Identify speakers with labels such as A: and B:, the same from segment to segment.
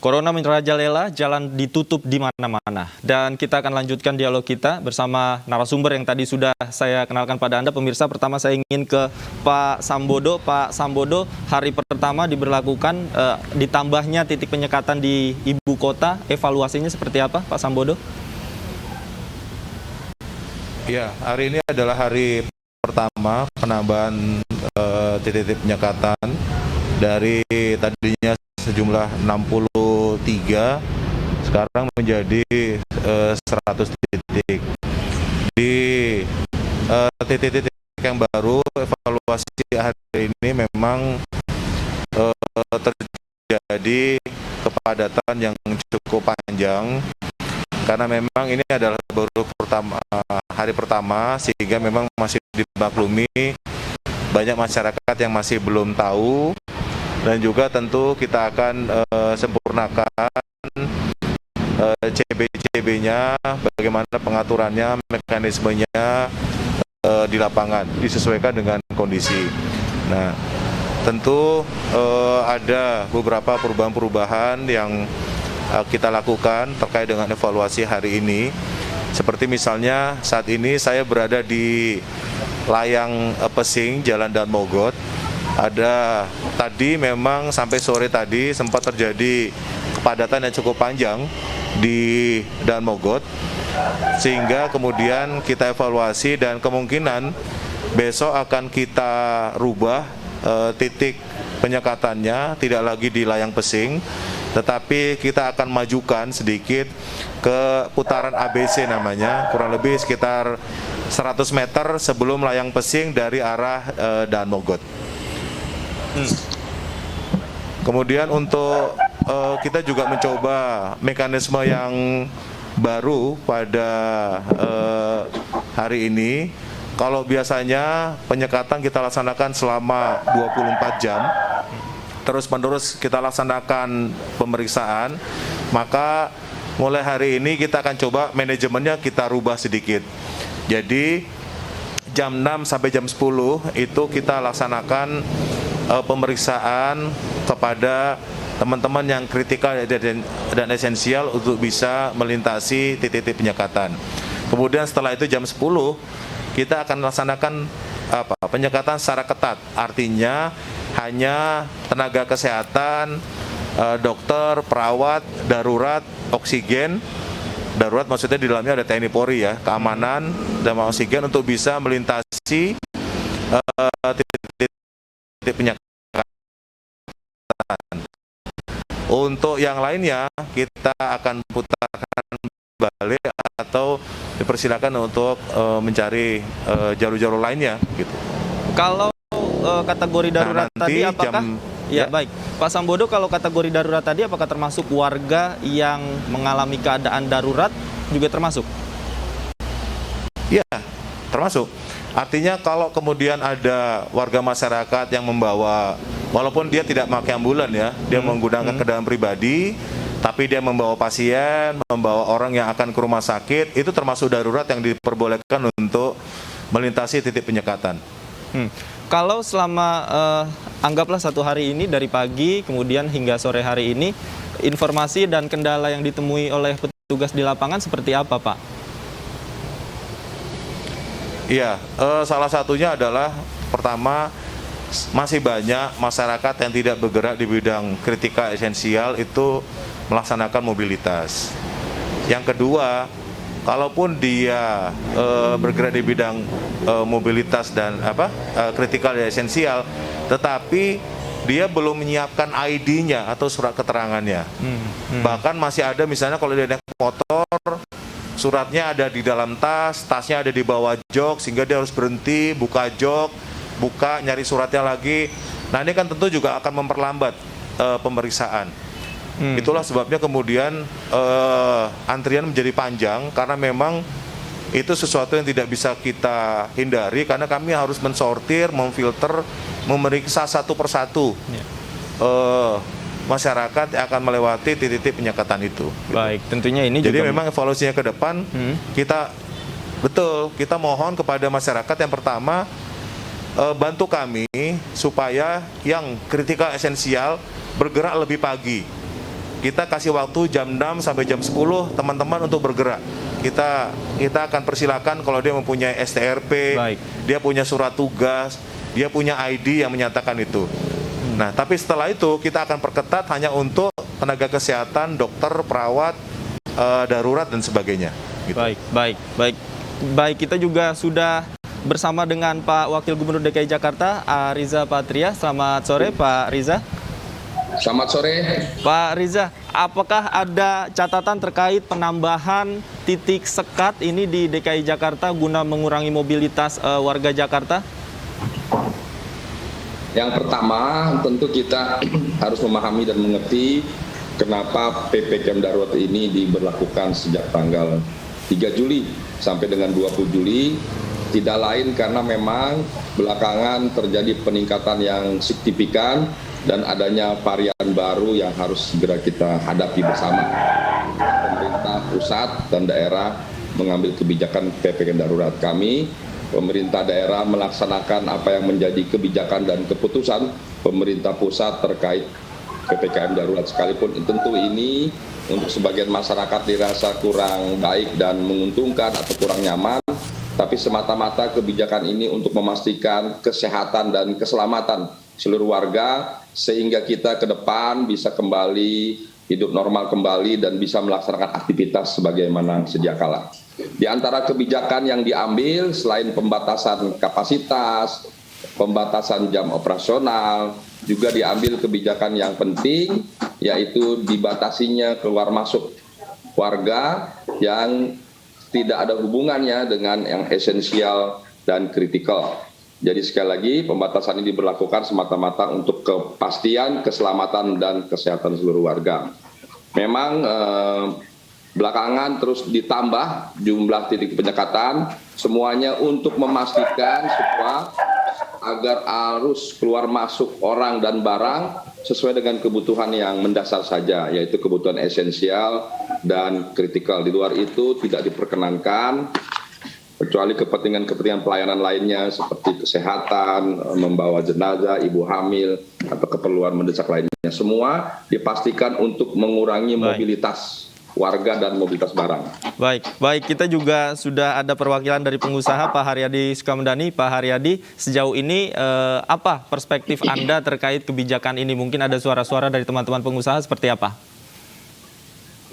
A: Corona merajalela, jalan ditutup di mana-mana. Dan kita akan lanjutkan dialog kita bersama narasumber yang tadi sudah saya kenalkan pada Anda. Pemirsa, pertama saya ingin ke Pak Sambodo. Pak Sambodo, hari pertama diberlakukan ditambahnya titik penyekatan di ibu kota. Evaluasinya seperti apa, Pak Sambodo?
B: Ya, hari ini adalah hari pertama penambahan titik penyekatan dari tadinya sejumlah 63, sekarang menjadi 100 titik. Di titik-titik yang baru, evaluasi hari ini memang terjadi kepadatan yang cukup panjang, karena memang ini adalah baru hari pertama, sehingga memang masih dimaklumi banyak masyarakat yang masih belum tahu, dan juga tentu kita akan sempurnakan CB-CB-nya, bagaimana pengaturannya, mekanismenya di lapangan, disesuaikan dengan kondisi. Nah, tentu ada beberapa perubahan-perubahan yang kita lakukan terkait dengan evaluasi hari ini. Seperti misalnya saat ini saya berada di layang Pesing, Jalan Daan Mogot. Ada tadi memang sampai sore tadi sempat terjadi kepadatan yang cukup panjang di Daan Mogot, sehingga kemudian kita evaluasi dan kemungkinan besok akan kita rubah titik penyekatannya, tidak lagi di layang Pesing, tetapi kita akan majukan sedikit ke putaran ABC namanya, kurang lebih sekitar 100 meter sebelum layang Pesing dari arah Daan Mogot. Kemudian untuk kita juga mencoba mekanisme yang baru pada hari ini. Kalau biasanya penyekatan kita laksanakan selama 24 jam, terus-menerus kita laksanakan pemeriksaan, maka mulai hari ini kita akan coba manajemennya kita rubah sedikit. Jadi jam 6 sampai jam 10 itu kita laksanakan pemeriksaan kepada teman-teman yang kritikal dan esensial untuk bisa melintasi titik-titik penyekatan. Kemudian setelah itu jam 10 kita akan laksanakan penyekatan secara ketat. Artinya hanya tenaga kesehatan, dokter, perawat, darurat, oksigen. Darurat maksudnya di dalamnya ada TNI Polri ya, keamanan dan oksigen untuk bisa melintasi titik penyekatan. Untuk yang lainnya kita akan putarkan balik atau dipersilakan untuk mencari jalur-jalur lainnya gitu.
A: Kalau kategori darurat tadi apakah baik Pak Sambodo, kalau kategori darurat tadi apakah termasuk warga yang mengalami keadaan darurat juga termasuk?
B: Iya, termasuk. Artinya kalau kemudian ada warga masyarakat yang membawa, walaupun dia tidak pakai ambulan ya, dia menggunakan kendaraan pribadi, tapi dia membawa pasien, membawa orang yang akan ke rumah sakit, itu termasuk darurat yang diperbolehkan untuk melintasi titik penyekatan.
A: Kalau selama anggaplah satu hari ini dari pagi kemudian hingga sore hari ini, informasi dan kendala yang ditemui oleh petugas di lapangan seperti apa, Pak?
B: Iya, salah satunya adalah pertama, masih banyak masyarakat yang tidak bergerak di bidang kritikal esensial itu melaksanakan mobilitas. Yang kedua, kalaupun dia bergerak di bidang mobilitas dan kritikal esensial, tetapi dia belum menyiapkan ID-nya atau surat keterangannya. Bahkan masih ada misalnya kalau dia naik motor, suratnya ada di dalam tas, tasnya ada di bawah jok, sehingga dia harus berhenti, buka jok, nyari suratnya lagi. Nah, ini kan tentu juga akan memperlambat pemeriksaan. Itulah sebabnya kemudian antrian menjadi panjang, karena memang itu sesuatu yang tidak bisa kita hindari, karena kami harus mensortir, memfilter, memeriksa satu persatu masyarakat yang akan melewati titik-titik penyekatan itu.
A: Baik, tentunya ini
B: jadi
A: juga
B: memang evaluasinya ke depan kita mohon kepada masyarakat yang pertama bantu kami supaya yang kritikal esensial bergerak lebih pagi. kita kasih waktu jam 6 sampai jam 10 teman-teman untuk bergerak. Kita akan persilakan kalau dia mempunyai STRP,
A: Baik.
B: dia punya surat tugas, dia punya ID yang menyatakan itu. Nah, tapi setelah itu kita akan perketat hanya untuk tenaga kesehatan, dokter, perawat, darurat dan sebagainya. Gitu.
A: Baik. Kita juga sudah bersama dengan Pak Wakil Gubernur DKI Jakarta, Riza Patria. Selamat sore, Pak Riza.
C: Selamat sore.
A: Pak Riza, apakah ada catatan terkait penambahan titik sekat ini di DKI Jakarta guna mengurangi mobilitas warga Jakarta?
C: Yang pertama, tentu kita harus memahami dan mengerti kenapa PPKM darurat ini diberlakukan sejak tanggal 3 Juli sampai dengan 20 Juli. Tidak lain karena memang belakangan terjadi peningkatan yang signifikan dan adanya varian baru yang harus segera kita hadapi bersama. Pemerintah pusat dan daerah mengambil kebijakan PPKM darurat. Kami, pemerintah daerah melaksanakan apa yang menjadi kebijakan dan keputusan pemerintah pusat terkait PPKM darurat, sekalipun tentu ini untuk sebagian masyarakat dirasa kurang baik dan menguntungkan atau kurang nyaman, tapi semata-mata kebijakan ini untuk memastikan kesehatan dan keselamatan seluruh warga sehingga kita ke depan bisa kembali hidup normal kembali dan bisa melaksanakan aktivitas sebagaimana sedia kala. Di antara kebijakan yang diambil selain pembatasan kapasitas, pembatasan jam operasional, juga diambil kebijakan yang penting yaitu dibatasinya keluar masuk warga yang tidak ada hubungannya dengan yang esensial dan kritikal. Jadi sekali lagi pembatasan ini diberlakukan semata-mata untuk kepastian, keselamatan dan kesehatan seluruh warga. Memang belakangan terus ditambah jumlah titik penyekatan, semuanya untuk memastikan semua agar arus keluar masuk orang dan barang sesuai dengan kebutuhan yang mendasar saja, yaitu kebutuhan esensial dan kritikal. Di luar itu tidak diperkenankan, kecuali kepentingan-kepentingan pelayanan lainnya seperti kesehatan, membawa jenazah, ibu hamil, atau keperluan mendesak lainnya. Semua dipastikan untuk mengurangi mobilitas warga dan mobilitas barang.
A: Baik, kita juga sudah ada perwakilan dari pengusaha, Pak Haryadi Sukamdhani. Pak Haryadi, sejauh ini apa perspektif Anda terkait kebijakan ini? Mungkin ada suara-suara dari teman-teman pengusaha seperti apa?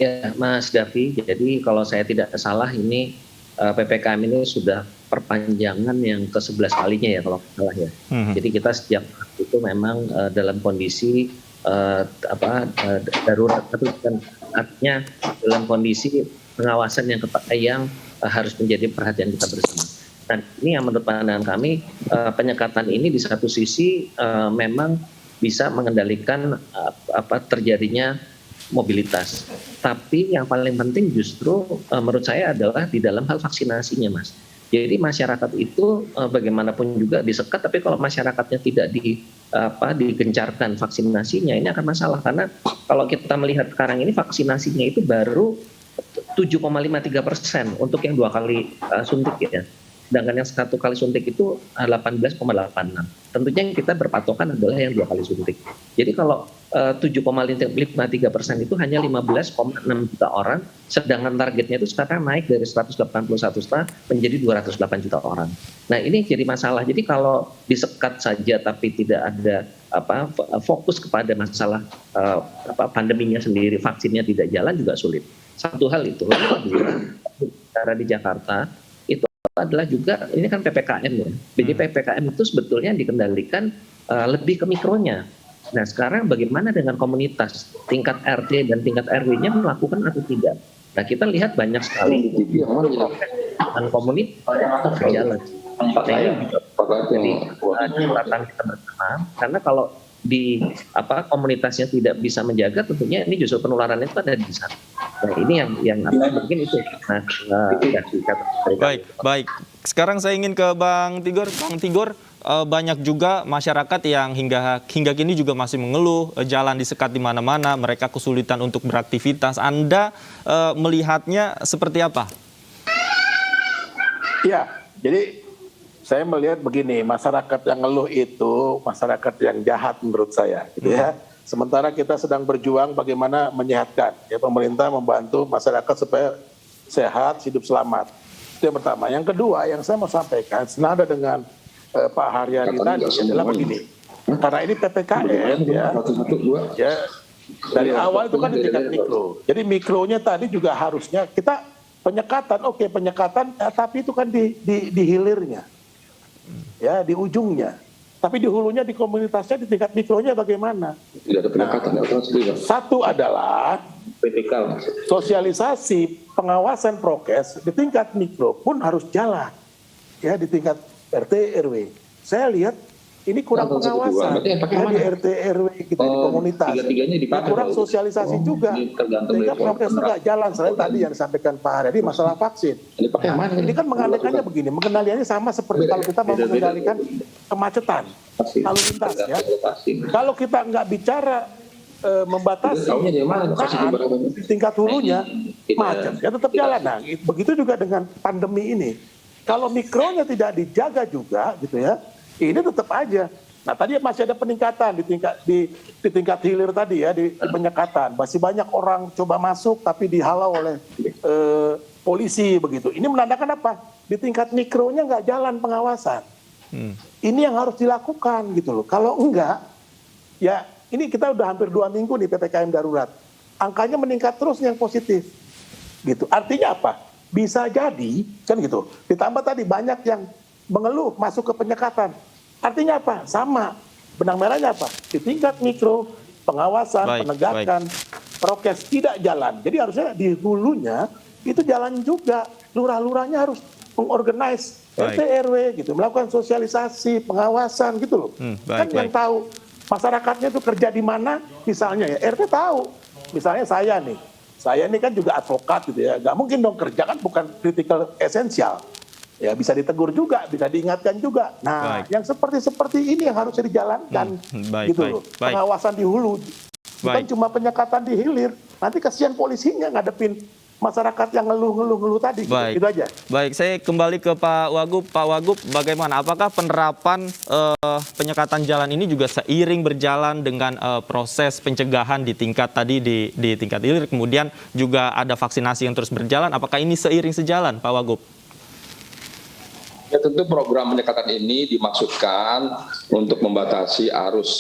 D: Ya, Mas Davi, jadi kalau saya tidak salah ini PPKM ini sudah perpanjangan yang ke-11 kalinya ya kalau tidak salah ya. Jadi kita sejak itu memang dalam kondisi darurat, dan artinya dalam kondisi pengawasan yang ketat yang harus menjadi perhatian kita bersama. Dan ini yang menurut pandangan kami, penyekatan ini di satu sisi memang bisa mengendalikan terjadinya mobilitas. Tapi yang paling penting justru menurut saya adalah di dalam hal vaksinasinya, Mas. Jadi masyarakat itu bagaimanapun juga disekat, tapi kalau masyarakatnya tidak digencarkan vaksinasinya, ini akan masalah. Karena kalau kita melihat sekarang ini vaksinasinya itu baru 7,53% untuk yang 2 kali suntik ya. Sedangkan yang 1 kali suntik itu 18,86. Tentunya yang kita berpatokan adalah yang 2 kali suntik. Jadi kalau 7,53% itu hanya 15,6 juta orang, sedangkan targetnya itu sekarang naik dari 181 juta menjadi 208 juta orang. Nah ini jadi masalah. Jadi kalau disekat saja tapi tidak ada fokus kepada masalah pandeminya sendiri, vaksinnya tidak jalan juga sulit. Satu hal itu. Lalu cara di Jakarta itu adalah juga ini kan PPKM ya. Jadi PPKM itu sebetulnya dikendalikan lebih ke mikronya. Nah sekarang bagaimana dengan komunitas, tingkat RT dan tingkat RW-nya melakukan atau tidak? Nah kita lihat banyak sekali dan komunitas berjalan. Nah ini jadi catatan kita bersama, karena kalau di komunitasnya tidak bisa menjaga, tentunya ini justru penularan itu ada di sana. Nah ini yang mungkin itu.
A: Baik. Sekarang saya ingin ke Bang Tigor. Bang Tigor, banyak juga masyarakat yang hingga kini juga masih mengeluh jalan disekat di mana-mana, mereka kesulitan untuk beraktivitas. Anda melihatnya seperti apa?
E: Ya, jadi saya melihat begini, masyarakat yang ngeluh itu masyarakat yang jahat menurut saya, gitu ya. Sementara kita sedang berjuang bagaimana menyehatkan. Ya, pemerintah membantu masyarakat supaya sehat, hidup selamat. Itu yang pertama. Yang kedua, yang saya mau sampaikan, senada dengan Pak Haryadi tadi adalah begini. Karena ini PPKM ya dari awal itu kan di tingkat mikro. Jadi mikronya tadi juga harusnya kita penyekatan, penyekatan, tapi itu kan di hilirnya, ya di ujungnya. Tapi di hulunya, di komunitasnya, di tingkat mikronya bagaimana?
C: Tidak ada penyekatan.
E: Satu adalah sosialisasi pengawasan prokes di tingkat mikro pun harus jalan, ya di tingkat RT RW. Saya lihat ini kurang pengawasan di RT RW kita di komunitas. Kurang sosialisasi juga. Sehingga prokes itu nggak jalan. Selain tadi yang disampaikan Pak Haryadi masalah vaksin. Ini kan mengalihkannya begini. Mengendaliannya sama seperti kalau kita mau mengendalikan kemacetan lalu lintas ya. Kalau kita nggak bicara membatasi di tingkat hulunya macet ya tetap jalan. Nah, begitu juga dengan pandemi ini. Kalau mikronya tidak dijaga juga gitu ya, ini tetap aja. Nah, tadi masih ada peningkatan di tingkat hilir tadi ya, di penyekatan. Masih banyak orang coba masuk tapi dihalau oleh polisi begitu. Ini menandakan apa? Di tingkat mikronya nggak jalan pengawasan. Ini yang harus dilakukan gitu loh. Kalau enggak, ya ini kita udah hampir 2 minggu nih PPKM darurat. Angkanya meningkat terus yang positif. Gitu. Artinya apa? Bisa jadi kan gitu. Ditambah tadi banyak yang mengeluh masuk ke penyekatan. Artinya apa? Sama. Benang merahnya apa? Di tingkat mikro, pengawasan, penegakan, prokes tidak jalan. Jadi harusnya di hulunya itu jalan juga. Lurah-lurahnya harus mengorganize RT RW gitu, melakukan sosialisasi, pengawasan gitu loh. Kan yang tahu masyarakatnya itu kerja di mana, misalnya ya RT tahu. Misalnya saya ini kan juga advokat gitu ya, nggak mungkin dong kerja kan bukan critical esensial. Ya bisa ditegur juga, bisa diingatkan juga. Nah, yang seperti ini yang harus dijalankan, gitu loh. Pengawasan di hulu, bukan cuma penyekatan di hilir. Nanti kasihan polisinya ngadepin masyarakat yang ngeluh tadi.
A: Baik.
E: Gitu aja.
A: Baik, saya kembali ke Pak Wagub. Pak Wagub, bagaimana? Apakah penerapan penyekatan jalan ini juga seiring berjalan dengan proses pencegahan di tingkat tadi di tingkat hilir, kemudian juga ada vaksinasi yang terus berjalan? Apakah ini seiring sejalan, Pak Wagub?
C: Ya tentu program penyekatan ini dimaksudkan untuk membatasi arus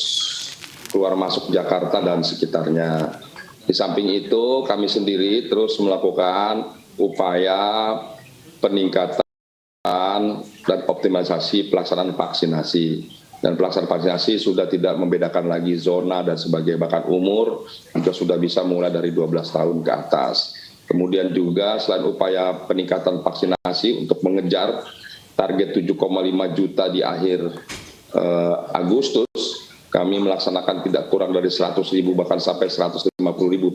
C: keluar masuk Jakarta dan sekitarnya. Di samping itu kami sendiri terus melakukan upaya peningkatan dan optimalisasi pelaksanaan vaksinasi. Dan pelaksanaan vaksinasi sudah tidak membedakan lagi zona dan sebagainya, bahkan umur juga sudah bisa mulai dari 12 tahun ke atas. Kemudian juga selain upaya peningkatan vaksinasi untuk mengejar target 7,5 juta di akhir Agustus, kami melaksanakan tidak kurang dari 100.000 bahkan sampai 150.000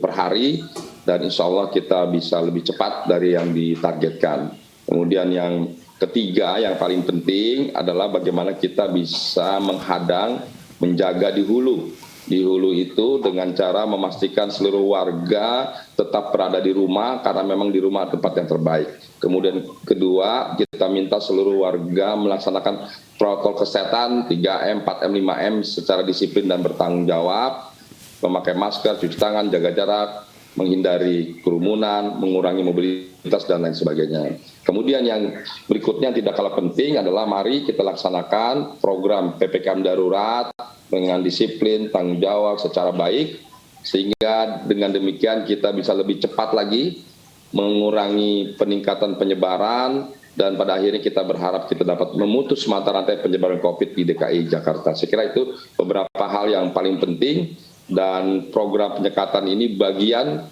C: per hari, dan insya Allah kita bisa lebih cepat dari yang ditargetkan. Kemudian yang ketiga yang paling penting adalah bagaimana kita bisa menghadang, menjaga di hulu. Di hulu itu dengan cara memastikan seluruh warga tetap berada di rumah karena memang di rumah tempat yang terbaik. Kemudian kedua, kita minta seluruh warga melaksanakan protokol kesehatan 3M, 4M, 5M secara disiplin dan bertanggung jawab, memakai masker, cuci tangan, jaga jarak, menghindari kerumunan, mengurangi mobilitas dan lain sebagainya. Kemudian yang berikutnya tidak kalah penting adalah mari kita laksanakan program PPKM darurat dengan disiplin, tanggung jawab secara baik, sehingga dengan demikian kita bisa lebih cepat lagi mengurangi peningkatan penyebaran, dan pada akhirnya kita berharap kita dapat memutus mata rantai penyebaran COVID di DKI Jakarta. Saya kira itu beberapa hal yang paling penting, dan program penyekatan ini bagian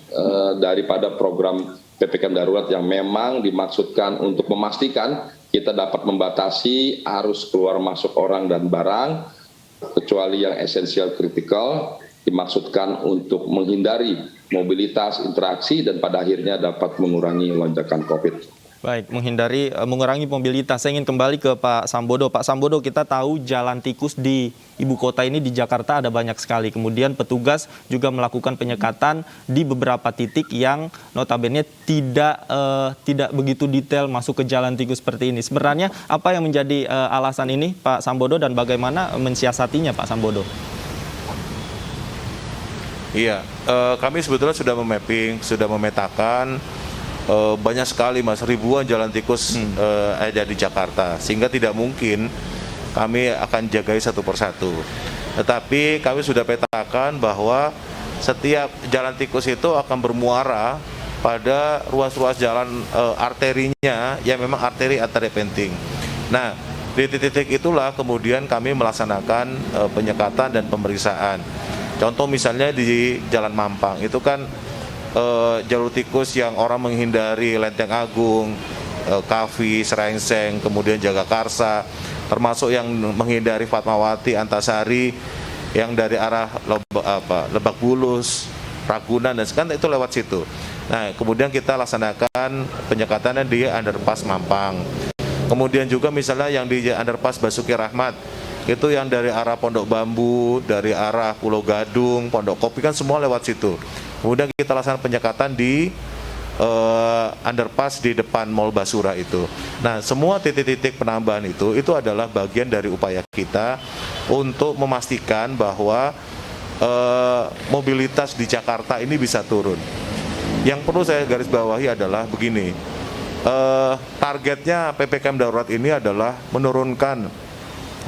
C: daripada program PPKM darurat yang memang dimaksudkan untuk memastikan kita dapat membatasi arus keluar masuk orang dan barang, kecuali yang esensial kritikal, dimaksudkan untuk menghindari mobilitas, interaksi, dan pada akhirnya dapat mengurangi lonjakan COVID.
A: Baik, mengurangi mobilitas. Saya ingin kembali ke Pak Sambodo. Pak Sambodo, kita tahu jalan tikus di ibu kota ini di Jakarta ada banyak sekali. Kemudian petugas juga melakukan penyekatan di beberapa titik yang notabene tidak begitu detail masuk ke jalan tikus seperti ini. Sebenarnya apa yang menjadi alasan ini, Pak Sambodo, dan bagaimana mensiasatinya, Pak Sambodo?
B: Iya, kami sebetulnya sudah memapping, sudah memetakan banyak sekali Mas, ribuan jalan tikus ada di Jakarta, sehingga tidak mungkin kami akan jagai satu persatu. Tetapi kami sudah petakan bahwa setiap jalan tikus itu akan bermuara pada ruas-ruas jalan arterinya yang memang arteri penting. Nah, di titik-titik itulah kemudian kami melaksanakan penyekatan dan pemeriksaan. Contoh misalnya di Jalan Mampang, itu kan jalur tikus yang orang menghindari Lenteng Agung, Kavi, Serengseng, kemudian Jagakarsa, termasuk yang menghindari Fatmawati, Antasari, yang dari arah Lebak Bulus, Ragunan, dan sekarang itu lewat situ. Nah, kemudian kita laksanakan penyekatannya di underpass Mampang. Kemudian juga misalnya yang di underpass Basuki Rahmat, itu yang dari arah Pondok Bambu, dari arah Pulau Gadung, Pondok Kopi, kan semua lewat situ. Kemudian kita laksanakan penyekatan di underpass di depan Mall Basura itu. Nah, semua titik-titik penambahan itu adalah bagian dari upaya kita untuk memastikan bahwa mobilitas di Jakarta ini bisa turun. Yang perlu saya garis bawahi adalah begini, targetnya PPKM darurat ini adalah menurunkan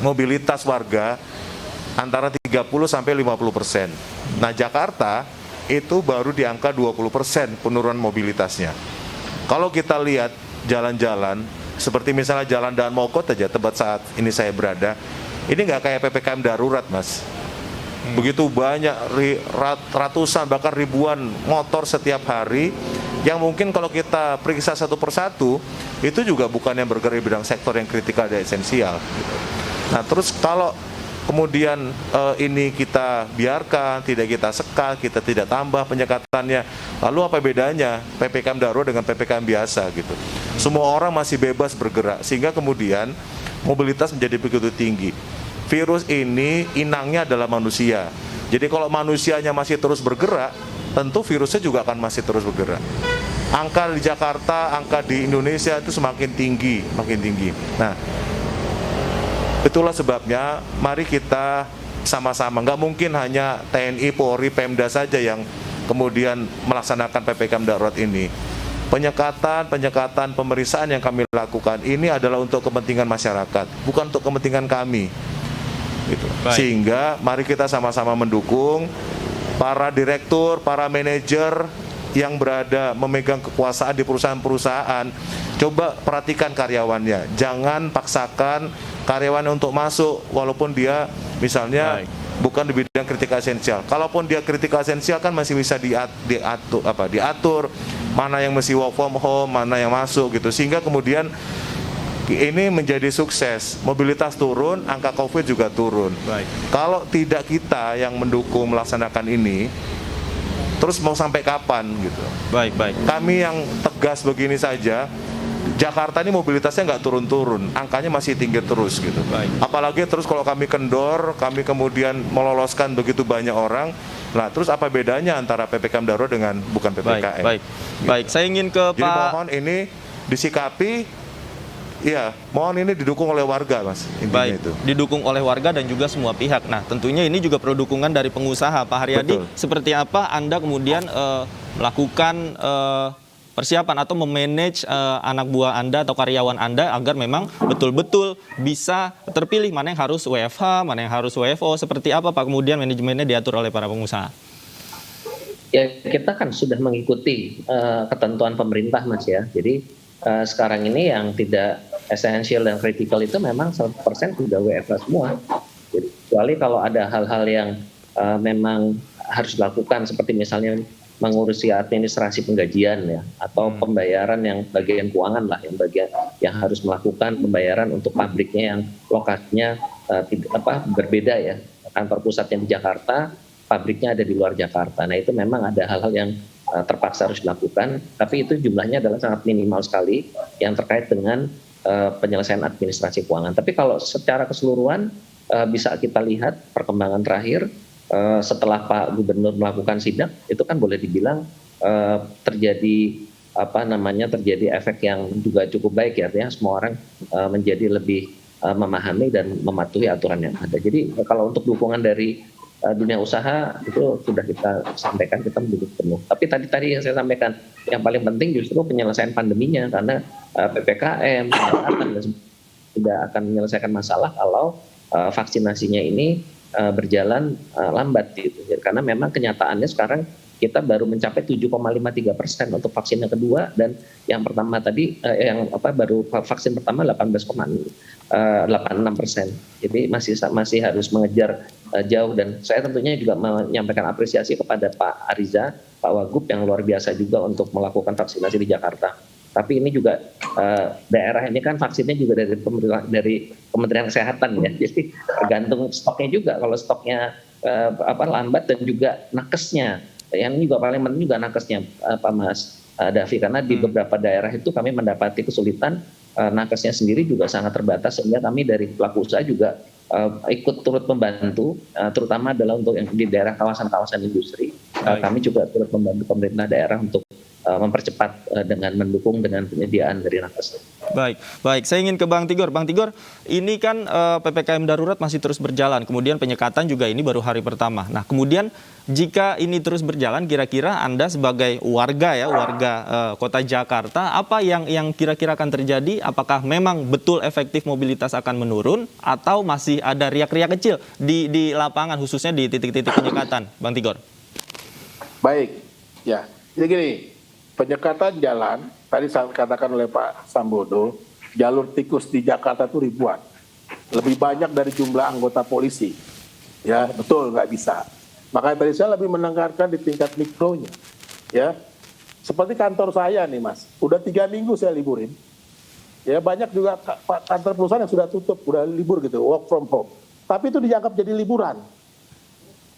B: mobilitas warga antara 30-50%. Nah, Jakarta itu baru di angka 20% penurunan mobilitasnya. Kalau kita lihat jalan-jalan, seperti misalnya Jalan Daan Mogot aja, tempat saat ini saya berada, ini nggak kayak PPKM darurat, Mas. Begitu banyak, ratusan bahkan ribuan motor setiap hari, yang mungkin kalau kita periksa satu persatu, itu juga bukan yang bergerak di bidang sektor yang kritikal dan esensial. Nah, terus kalau kemudian ini kita biarkan, tidak kita sekat, kita tidak tambah penyekatannya, lalu apa bedanya PPKM darurat dengan PPKM biasa gitu? Semua orang masih bebas bergerak, sehingga kemudian mobilitas menjadi begitu tinggi. Virus ini inangnya adalah manusia. Jadi kalau manusianya masih terus bergerak, tentu virusnya juga akan masih terus bergerak. Angka di Jakarta, angka di Indonesia itu semakin tinggi, makin tinggi. Nah, itulah sebabnya mari kita sama-sama, nggak mungkin hanya TNI, Polri, Pemda saja yang kemudian melaksanakan PPKM darurat ini. Penyekatan, pemeriksaan yang kami lakukan ini adalah untuk kepentingan masyarakat, bukan untuk kepentingan kami. Gitu. Sehingga mari kita sama-sama mendukung para direktur, para manajer yang berada memegang kekuasaan di perusahaan-perusahaan. Coba perhatikan karyawannya, jangan paksakan karyawan untuk masuk walaupun dia misalnya bukan di bidang kritikal esensial. Kalaupun dia kritikal esensial kan masih bisa diatur mana yang mesti work from home, mana yang masuk gitu. Sehingga kemudian ini menjadi sukses, mobilitas turun, angka COVID juga turun. Kalau tidak kita yang mendukung melaksanakan ini, terus mau sampai kapan gitu? Kami yang tegas begini saja, Jakarta ini mobilitasnya nggak turun-turun, angkanya masih tinggi terus gitu. Apalagi terus kalau kami kendor, kami kemudian meloloskan begitu banyak orang, nah terus apa bedanya antara PPKM darurat dengan bukan PPKM?
A: Baik. Saya ingin ke
B: Jadi mohon ini disikapi. Iya, mohon ini didukung oleh warga, Mas. Intinya itu.
A: Didukung oleh warga dan juga semua pihak. Nah, tentunya ini juga perlu dukungan dari pengusaha. Pak Haryadi, seperti apa Anda kemudian melakukan persiapan atau memanage anak buah Anda atau karyawan Anda agar memang betul-betul bisa terpilih mana yang harus WFH, mana yang harus WFO, seperti apa Pak kemudian manajemennya diatur oleh para pengusaha?
D: Ya, kita kan sudah mengikuti ketentuan pemerintah, Mas ya. Jadi sekarang ini yang tidak esensial dan kritikal itu memang 100% sudah WFH semua. Jadi, kecuali kalau ada hal-hal yang memang harus dilakukan seperti misalnya mengurusi administrasi penggajian ya, atau pembayaran yang bagian keuangan lah, yang harus melakukan pembayaran untuk pabriknya yang lokasinya berbeda ya, kantor pusatnya di Jakarta, pabriknya ada di luar Jakarta. Nah itu memang ada hal-hal yang terpaksa harus dilakukan, tapi itu jumlahnya adalah sangat minimal sekali yang terkait dengan penyelesaian administrasi keuangan. Tapi kalau secara keseluruhan bisa kita lihat perkembangan terakhir setelah Pak Gubernur melakukan sidak, itu kan boleh dibilang terjadi efek yang juga cukup baik ya, artinya semua orang menjadi lebih memahami dan mematuhi aturan yang ada. Jadi kalau untuk dukungan dari dunia usaha itu sudah kita sampaikan, kita mendukung penuh. Tapi tadi yang saya sampaikan, yang paling penting justru penyelesaian pandeminya, karena PPKM, pengetatan dan tidak akan menyelesaikan masalah kalau vaksinasinya ini berjalan lambat gitu. Karena memang kenyataannya sekarang kita baru mencapai 7,53% untuk vaksin yang kedua, dan yang pertama tadi baru vaksin pertama 18,86%. Jadi masih harus mengejar jauh, dan saya tentunya juga menyampaikan apresiasi kepada Pak Ariza, Pak Wagub yang luar biasa juga untuk melakukan vaksinasi di Jakarta. Tapi ini juga daerah ini kan vaksinnya juga dari Kementerian Kesehatan ya, jadi tergantung stoknya juga. Kalau stoknya lambat, dan juga nakesnya. Yang juga paling penting juga nakesnya, Pak Mas Davi, karena di beberapa daerah itu kami mendapati kesulitan, nakesnya sendiri juga sangat terbatas, sehingga kami dari pelaku usaha juga ikut turut membantu, terutama adalah untuk yang di daerah kawasan-kawasan industri. Kami juga turut membantu pemerintah daerah untuk mempercepat dengan mendukung dengan penyediaan dari nakes.
A: Baik. Saya ingin ke Bang Tigor. Bang Tigor, ini kan PPKM darurat masih terus berjalan. Kemudian penyekatan juga ini baru hari pertama. Nah, kemudian jika ini terus berjalan, kira-kira Anda sebagai warga Kota Jakarta, apa yang kira-kira akan terjadi? Apakah memang betul efektif mobilitas akan menurun, atau masih ada riak-riak kecil di lapangan, khususnya di titik-titik penyekatan, Bang Tigor?
E: Baik, ya. Jadi gini, penyekatan jalan, tadi saya katakan oleh Pak Sambodo, jalur tikus di Jakarta itu ribuan. Lebih banyak dari jumlah anggota polisi. Ya, betul, nggak bisa. Makanya tadi saya lebih menekankan di tingkat mikronya. Ya, seperti kantor saya nih Mas, udah 3 minggu saya liburin. Ya, banyak juga kantor perusahaan yang sudah tutup, udah libur gitu, work from home. Tapi itu dianggap jadi liburan.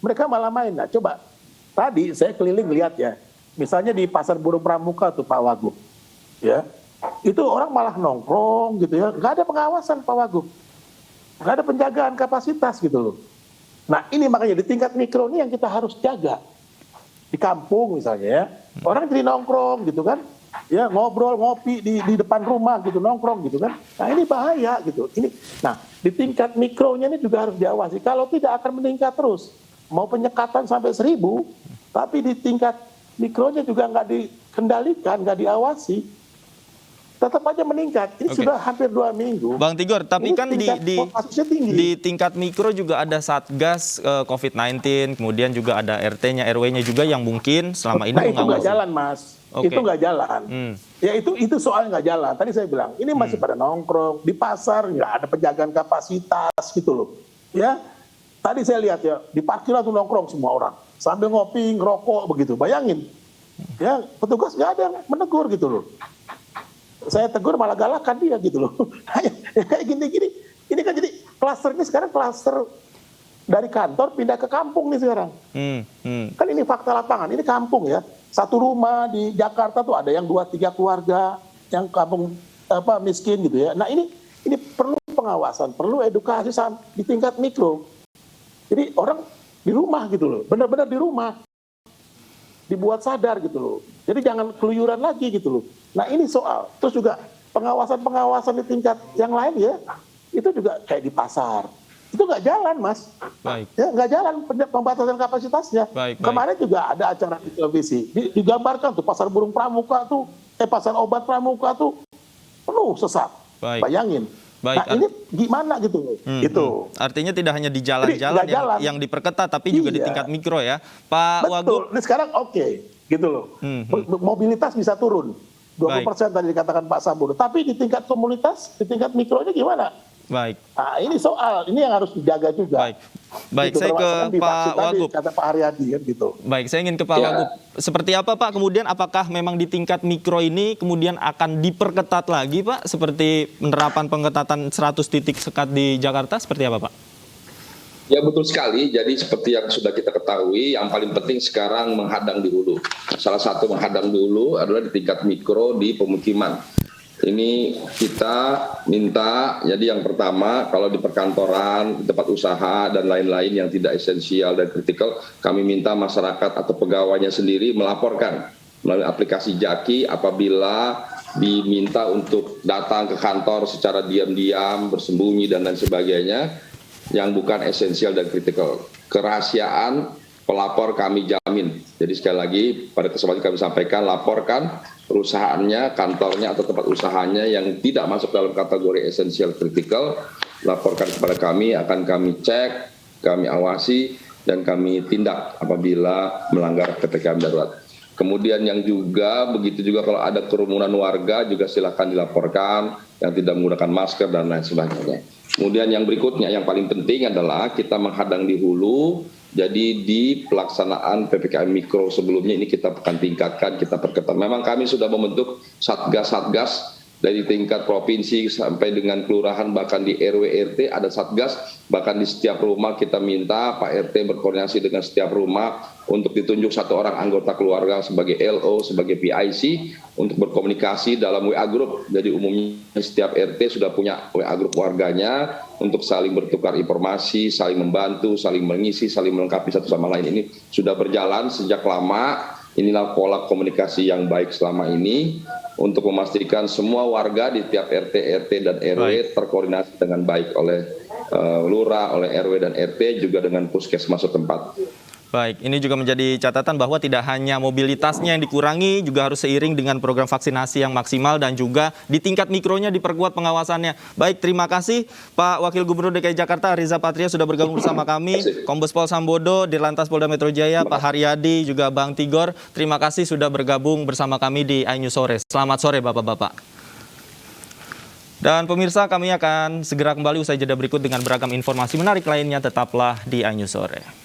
E: Mereka malah main. Nah, coba, tadi saya keliling lihat ya, misalnya di Pasar Burung Pramuka tuh Pak Wagub, ya, itu orang malah nongkrong gitu ya, nggak ada pengawasan Pak Wagub, nggak ada penjagaan kapasitas gitu loh. Nah ini makanya di tingkat mikro ini yang kita harus jaga. Di kampung misalnya ya, orang jadi nongkrong gitu kan, ya ngobrol ngopi di depan rumah gitu, nongkrong gitu kan. Nah ini bahaya gitu. Nah di tingkat mikronya ini juga harus diawasi. Kalau tidak akan meningkat terus, mau penyekatan sampai 1.000, tapi di tingkat mikronya juga nggak dikendalikan, nggak diawasi, tetap aja meningkat. Ini sudah hampir 2 minggu.
A: Bang Tigor, tapi kan di tingkat mikro juga ada Satgas COVID-19, kemudian juga ada RT-nya, RW-nya juga yang mungkin selama ini mengawasi.
E: Itu nggak jalan, Mas. Itu nggak jalan. Ya itu soalnya nggak jalan. Tadi saya bilang, ini masih pada nongkrong, di pasar nggak ada penjagaan kapasitas gitu loh. Ya, tadi saya lihat ya, di parkiran tuh nongkrong semua orang. Sambil ngopi, ngerokok begitu. Bayangin, ya petugas nggak ada yang menegur gitu loh. Saya tegur malah galakan dia gitu loh. Kayak gini-gini. Ini kan jadi klaster ini sekarang klaster dari kantor pindah ke kampung nih sekarang. Kan ini fakta lapangan. Ini kampung ya. Satu rumah di Jakarta tuh ada yang 2-3 keluarga yang kampung miskin gitu ya. Nah ini perlu pengawasan, perlu edukasi di tingkat mikro. Jadi orang di rumah gitu loh, benar-benar di rumah, dibuat sadar gitu loh. Jadi jangan keluyuran lagi gitu loh. Nah ini soal, terus juga pengawasan di tingkat yang lain ya, itu juga kayak di pasar, itu nggak jalan Mas.
A: Baik.
E: Ya nggak jalan pembatasan kapasitasnya.
A: Baik.
E: Kemarin juga ada acara di televisi, digambarkan tuh Pasar Burung Pramuka tuh, Pasar Obat Pramuka tuh penuh sesak.
A: Baik.
E: Bayangin.
A: Baik.
E: Nah ini gimana gitu loh? Itu.
A: Artinya tidak hanya di jalan-jalan yang diperketat, tapi juga di tingkat mikro ya, Pak Wagub.
E: Betul. Nah, sekarang oke, gitu loh. Mobilitas bisa turun, 20% tadi dikatakan Pak Sambodo. Tapi di tingkat komunitas, di tingkat mikronya gimana?
A: Baik.
E: Nah ini soal, ini yang harus dijaga juga.
A: Baik,
E: gitu,
A: saya ke Pak Wagub.
E: Kata Pak Haryadi kan gitu.
A: Baik, saya ingin ke Pak Wagub. Seperti apa Pak, kemudian apakah memang di tingkat mikro ini kemudian akan diperketat lagi Pak? Seperti penerapan pengetatan 100 titik sekat di Jakarta, seperti apa Pak?
C: Ya betul sekali, jadi seperti yang sudah kita ketahui, yang paling penting sekarang menghadang di hulu. Salah satu menghadang di hulu adalah di tingkat mikro di pemukiman. Ini kita minta, jadi yang pertama kalau di perkantoran, di tempat usaha dan lain-lain yang tidak esensial dan kritikal, kami minta masyarakat atau pegawainya sendiri melaporkan melalui aplikasi Jaki apabila diminta untuk datang ke kantor secara diam-diam, bersembunyi dan lain sebagainya. yang bukan esensial dan kritikal. Kerahasiaan pelapor kami jamin. Jadi sekali lagi pada kesempatan kami sampaikan, laporkan perusahaannya, kantornya atau tempat usahanya yang tidak masuk dalam kategori esensial kritikal, laporkan kepada kami, akan kami cek, kami awasi, dan kami tindak apabila melanggar PPKM darurat. Kemudian yang juga, begitu juga kalau ada kerumunan warga juga silakan dilaporkan yang tidak menggunakan masker dan lain sebagainya. Kemudian yang berikutnya, yang paling penting adalah kita menghadang di hulu. Jadi di pelaksanaan PPKM Mikro sebelumnya ini kita akan tingkatkan, kita perketat. Memang kami sudah membentuk satgas-satgas dari tingkat provinsi sampai dengan kelurahan, bahkan di RW RT ada satgas, bahkan di setiap rumah kita minta Pak RT berkoordinasi dengan setiap rumah untuk ditunjuk satu orang anggota keluarga sebagai LO, sebagai PIC untuk berkomunikasi dalam WA group. Jadi umumnya setiap RT sudah punya WA group warganya untuk saling bertukar informasi, saling membantu, saling mengisi, saling melengkapi satu sama lain. Ini sudah berjalan sejak lama. Inilah pola komunikasi yang baik selama ini untuk memastikan semua warga di tiap RT, RT, dan RW terkoordinasi dengan baik oleh lurah, oleh RW dan RT, juga dengan puskesmas setempat.
A: Baik, ini juga menjadi catatan bahwa tidak hanya mobilitasnya yang dikurangi, juga harus seiring dengan program vaksinasi yang maksimal dan juga di tingkat mikronya diperkuat pengawasannya. Baik, terima kasih Pak Wakil Gubernur DKI Jakarta Riza Patria sudah bergabung bersama kami, Kombes Pol Sambodo, Dirlantas Polda Metro Jaya, Pak Haryadi, juga Bang Tigor. Terima kasih sudah bergabung bersama kami di iNews Sore. Selamat sore Bapak-Bapak. Dan pemirsa, kami akan segera kembali usai jeda berikut dengan beragam informasi menarik lainnya. Tetaplah di iNews Sore.